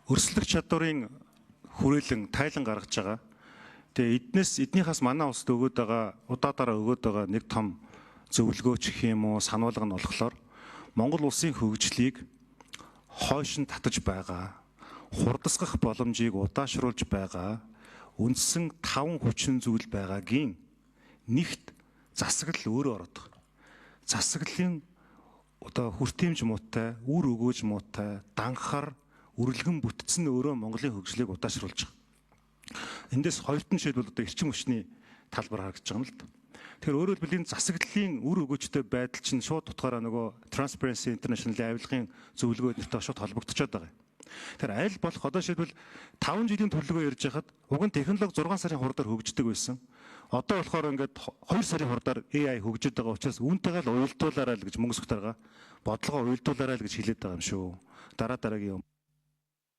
Өрсөлдөх чадварын хүрээлэн тайлан гаргаж байгаа. Тэгээ эднийхээс манай улсад өгөөд байгаа удаадараа өгөөд байгаа нэг том зөвлөгөөч гэх юм уу сануулга нь болохоор Монгол улсын хөгжлийг хойш нь татаж байгаа, хурдасгах боломжийг удаашруулж байгаа үндсэн 5 хүчин зүйл байгаагийн нэгт засаглал өөрөө ороод байгаа. Засаглалын одоо хүртээмж муутай, үр өгөөж муутай, данхар, үрэлгэн бүтцэн өөрөө Монголын хөгжлийг удаашруулж байгаа. Эндээс хоёрт нь шийдвэл одоо эрчим хүчний талбар харагдаж байгаа юм л да. Тэгэхээр өөрөөр хэлбэл энэ засаглалын үр өгөөжтэй байдал чинь шууд утгаараа нөгөө Transparency International-ийн авилгын зөвлөгөөдөртэй шууд холбогдчиход байгаа юм. Тэгэхээр аль болох одоо шийдвэл 5 жилийн төлөвлөгөө ярьж байхад уг нь технологи 6 сарын хурдаар хөгждөг байсан. Одоо болохоор ингээд 2 сарын хурдаар AI хөгжөж байгаа учраас үүнтэйгээ л уялдуулаарай л гэж мөнгө сөхтөргаа бодлогоо уялдуулаарай л гэж хэлээд байгаа юм шүү. Дараагийн